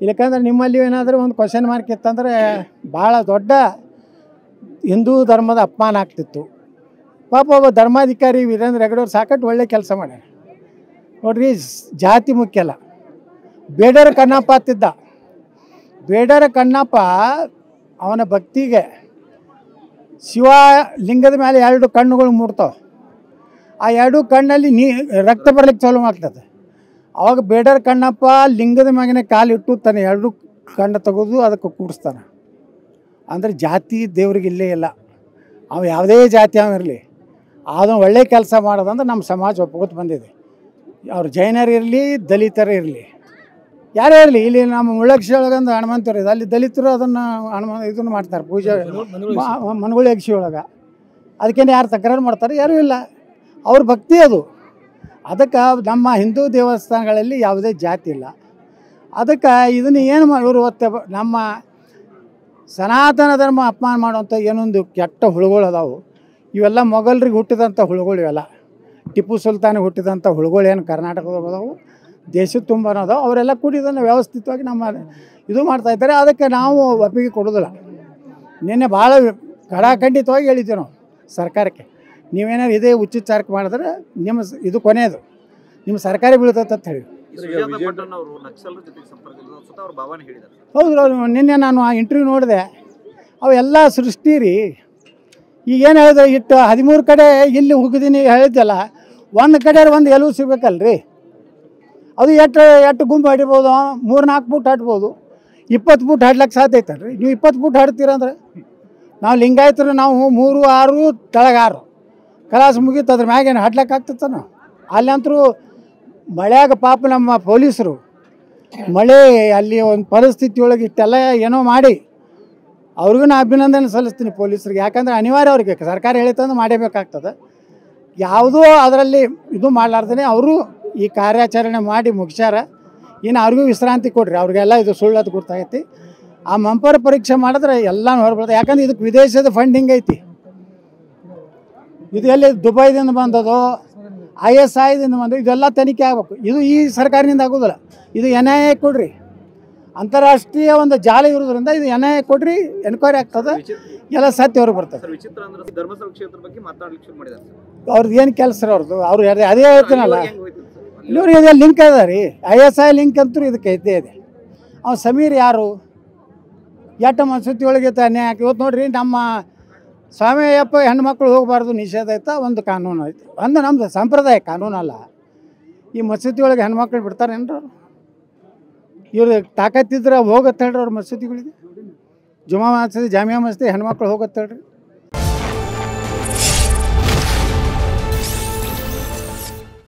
ಇಲ್ಲಕಂದ್ರೆ ನಿಮ್ಮಲ್ಲಿ ಏನಾದರೂ ಒಂದು ಕ್ವಶನ್ ಮಾರ್ಕ್ ಇತ್ತಂದರೆ ಭಾಳ ದೊಡ್ಡ ಹಿಂದೂ ಧರ್ಮದ ಅಪಮಾನ ಆಗ್ತಿತ್ತು. ಪಾಪ ಒಬ್ಬ ಧರ್ಮಾಧಿಕಾರಿ ವೀರೇಂದ್ರ ಹೆಗಡೆ ಅವ್ರು ಸಾಕಷ್ಟು ಒಳ್ಳೆ ಕೆಲಸ ಮಾಡ್ಯಾರ ನೋಡ್ರಿ. ಜಾತಿ ಮುಖ್ಯ ಅಲ್ಲ. ಬೇಡರ ಕಣ್ಣಪ್ಪ ಅಂತಿದ್ದ. ಬೇಡರ ಕಣ್ಣಪ್ಪ ಅವನ ಭಕ್ತಿಗೆ ಶಿವ ಲಿಂಗದ ಮೇಲೆ 2 ಕಣ್ಣುಗಳು ಮೂಡ್ತಾವೆ. ಆ 2 ಕಣ್ಣಲ್ಲಿ ರಕ್ತ ಬರ್ಲಿಕ್ಕೆ ಚಾಲು ಆಗ್ತದೆ. ಅವಾಗ ಬೇಡರ ಕಣ್ಣಪ್ಪ ಲಿಂಗದ ಮ್ಯಾಗಿನ ಕಾಲಿಟ್ಟು ತನ್ನ 2 ಕಣ್ಣು ತೆಗೆದು ಅದಕ್ಕೆ ಕೂಡಿಸ್ತಾನೆ. ಅಂದರೆ ಜಾತಿ ದೇವ್ರಿಗೆ ಇಲ್ಲೇ ಇಲ್ಲ. ಅವು ಯಾವುದೇ ಜಾತಿ ಇರಲಿ ಅದನ್ನು ಒಳ್ಳೆ ಕೆಲಸ ಮಾಡೋದಂದ್ರೆ ನಮ್ಮ ಸಮಾಜ ಒಪ್ಕೋತ ಬಂದಿದೆ. ಅವ್ರು ಜೈನರಿರಲಿ ದಲಿತರೇ ಇರಲಿ ಯಾರೇ ಇರಲಿ. ಇಲ್ಲಿ ನಮ್ಮ ಮುಳ್ಳಕ್ಷಿ ಒಳಗಂದು ಹನುಮಂತರು ಇದೆ, ಅಲ್ಲಿ ದಲಿತರು ಅದನ್ನು ಇದನ್ನು ಮಾಡ್ತಾರೆ ಪೂಜೆ ಮನಗುಳಿ ಯಕ್ಷಿ ಒಳಗೆ. ಅದಕ್ಕೇನು ಯಾರು ತಕರಾರು ಮಾಡ್ತಾರೆ? ಯಾರೂ ಇಲ್ಲ. ಅವ್ರ ಭಕ್ತಿ ಅದು. ಅದಕ್ಕೆ ನಮ್ಮ ಹಿಂದೂ ದೇವಸ್ಥಾನಗಳಲ್ಲಿ ಯಾವುದೇ ಜಾತಿ ಇಲ್ಲ. ಅದಕ್ಕೆ ಇದನ್ನು ಏನು ಇವರು ನಮ್ಮ ಸನಾತನ ಧರ್ಮ ಅಪಮಾನ ಮಾಡುವಂಥ ಏನೊಂದು ಕೆಟ್ಟ ಹುಳುಗಳು ಅದಾವು. ಇವೆಲ್ಲ ಮೊಘಲರಿಗೆ ಹುಟ್ಟಿದಂಥ ಹುಳುಗಳು. ಇವೆಲ್ಲ ಟಿಪ್ಪು ಸುಲ್ತಾನಿಗೆ ಹುಟ್ಟಿದಂಥ ಹುಳುಗಳು ಏನು ಕರ್ನಾಟಕದಾಗ ಅದಾವು, ದೇಶದ ತುಂಬ ಅದಾವೆ. ಅವರೆಲ್ಲ ಕೂಡಿ ಇದನ್ನು ವ್ಯವಸ್ಥಿತವಾಗಿ ನಮ್ಮ ಇದು ಮಾಡ್ತಾಯಿದ್ದಾರೆ. ಅದಕ್ಕೆ ನಾವು ಒಪ್ಪಿಗೆ ಕೊಡೋದಿಲ್ಲ. ನಿನ್ನೆ ಭಾಳ ಖಡಾಖಂಡಿತವಾಗಿ ಹೇಳಿದ್ದೀವಿ ನಾವು ಸರ್ಕಾರಕ್ಕೆ, ನೀವೇನಾದ್ರು ಇದೇ ಉಚಿತಾರಕ್ಕೆ ಮಾಡಿದ್ರೆ ನಿಮ್ಮ ಇದು ಕೊನೆಯದು, ನಿಮ್ಮ ಸರ್ಕಾರಿ ಬೀಳ್ತೈತೆ ಅಂತ ಹೇಳಿ. ಹೌದು, ನಿನ್ನೆ ನಾನು ಆ ಇಂಟರ್ವ್ಯೂ ನೋಡಿದೆ. ಅವೆಲ್ಲ ಸೃಷ್ಟಿ ರೀ. ಈಗೇನು ಹೇಳಿದ್ರೆ ಇಟ್ಟು 13 ಕಡೆ ಇಲ್ಲಿ ಹೋಗಿದ್ದೀನಿ ಹೇಳಿದ್ದಲ್ಲ, ಒಂದು ಕಡೆ ಒಂದು ಎಲುವು ಸಿಗ್ಬೇಕಲ್ರಿ. ಅದು ಎಷ್ಟು ಗುಂಪು ಹಾಡಿರ್ಬೋದು, 3-4 ಫೂಟ್ ಹಾಡ್ಬೋದು. 20 ಫೂಟ್ ಹಾಡ್ಲಿಕ್ಕೆ ಸಾಧ್ಯ ಐತಲ್ರಿ. ನೀವು 20 ಫೂಟ್ ಹಾಡ್ತೀರಂದ್ರೆ ನಾವು ಲಿಂಗಾಯತರು ನಾವು 3, 6 ಕೆಳಗೆ 6 ಕಲಾಸ ಮುಗೀತು. ಅದ್ರ ಮ್ಯಾಗೇನು ಹಾಡ್ಲಿಕ್ಕೆ ಆಗ್ತೈತೆ ನಾವು. ಅಲ್ಲಂತರೂ ಮಳೆಯಾಗ ಪಾಪ ನಮ್ಮ ಪೊಲೀಸರು ಮಳೆ ಅಲ್ಲಿ ಒಂದು ಪರಿಸ್ಥಿತಿ ಒಳಗೆ ಇಷ್ಟೆಲ್ಲ ಏನೋ ಮಾಡಿ ಅವ್ರಿಗೂ ನಾನು ಅಭಿನಂದನೆ ಸಲ್ಲಿಸ್ತೀನಿ ಪೊಲೀಸರಿಗೆ. ಯಾಕಂದರೆ ಅನಿವಾರ್ಯ ಅವ್ರಿಗೆ ಸರ್ಕಾರ ಹೇಳಿತಂದು ಮಾಡಬೇಕಾಗ್ತದೆ. ಯಾವುದೂ ಅದರಲ್ಲಿ ಇದು ಮಾಡಲಾರ್ದೇ ಅವರು ಈ ಕಾರ್ಯಾಚರಣೆ ಮಾಡಿ ಮುಗಿಸ್ಯಾರ. ಇನ್ನು ಅವ್ರಿಗೂ ವಿಶ್ರಾಂತಿ ಕೊಡ್ರಿ. ಅವ್ರಿಗೆಲ್ಲ ಇದು ಸುಳ್ಳದು ಗೊತ್ತಾಗೈತಿ. ಆ ಮಂಪರ್ ಪರೀಕ್ಷೆ ಮಾಡಿದ್ರೆ ಎಲ್ಲನೂ ಹೊರಬರ್ತದೆ. ಯಾಕಂದ್ರೆ ಇದಕ್ಕೆ ವಿದೇಶದ ಫಂಡಿಂಗ್ ಐತಿ. ಇದು ಎಲ್ಲಿ ದುಬೈದಿಂದ ಬಂದದೋ ISIದಿಂದ ಬಂದು ಇದೆಲ್ಲ ತನಿಖೆ ಆಗಬೇಕು. ಇದು ಈ ಸರ್ಕಾರದಿಂದ ಆಗೋದಿಲ್ಲ. ಇದು NIA ಕೊಡ್ರಿ. ಅಂತಾರಾಷ್ಟ್ರೀಯ ಒಂದು ಜಾಲ ಇರೋದ್ರಿಂದ ಇದು NIA ಕೊಡ್ರಿ, ಎನ್ಕ್ವೈರಿ ಆಗ್ತದೆ, ಎಲ್ಲ ಸತ್ಯ ಅವ್ರಿಗೆ ಬರ್ತದೆ. ಅವ್ರದ್ದು ಏನು ಕೆಲಸ ರೀ ಅವ್ರದ್ದು? ಅವ್ರು ಅದೇ ಹೇಳ್ತೀನಲ್ಲ, ಇವ್ರಿಗೆ ಇದೆ ಲಿಂಕ್ ಅದ ರೀ. ISI ಲಿಂಕ್ ಅಂತೂ ಇದಕ್ಕೆ ಇದ್ದೇ ಇದೆ. ಅವ್ನು ಸಮೀರ್ ಯಾರು? ಎಷ್ಟು ಮಸೂತಿ ಒಳಗೆ ಅನ್ಯಾಯ ಹಾಕಿ ಇವತ್ತು ನೋಡ್ರಿ. ನಮ್ಮ ಸ್ವಾಮಿ ಅಯ್ಯಪ್ಪ ಹೆಣ್ಮಕ್ಳು ಹೋಗಬಾರ್ದು ನಿಷೇಧ ಐತೆ, ಒಂದು ಕಾನೂನು ಐತೆ. ಒಂದು ನಮ್ಮದು ಸಂಪ್ರದಾಯ, ಕಾನೂನಲ್ಲ. ಈ ಮಸೂತಿ ಒಳಗೆ ಹೆಣ್ಮಕ್ಳು ಬಿಡ್ತಾರೇನ್ರಿ ಅವರು? ಇವ್ರು ತಾಕತ್ತಿದ್ರೆ ಹೋಗತ್ತೆ ಹೇಳ್ರಿ ಅವ್ರ ಮಸೂತಿಗಳಿಗೆ. ಜುಮಾ ಮಸೀದಿ ಜಾಮಿಯಾ ಮಸೀದಿ ಹೆಣ್ಮಕ್ಳು ಹೋಗತ್ತೆ ಹೇಳ್ರಿ.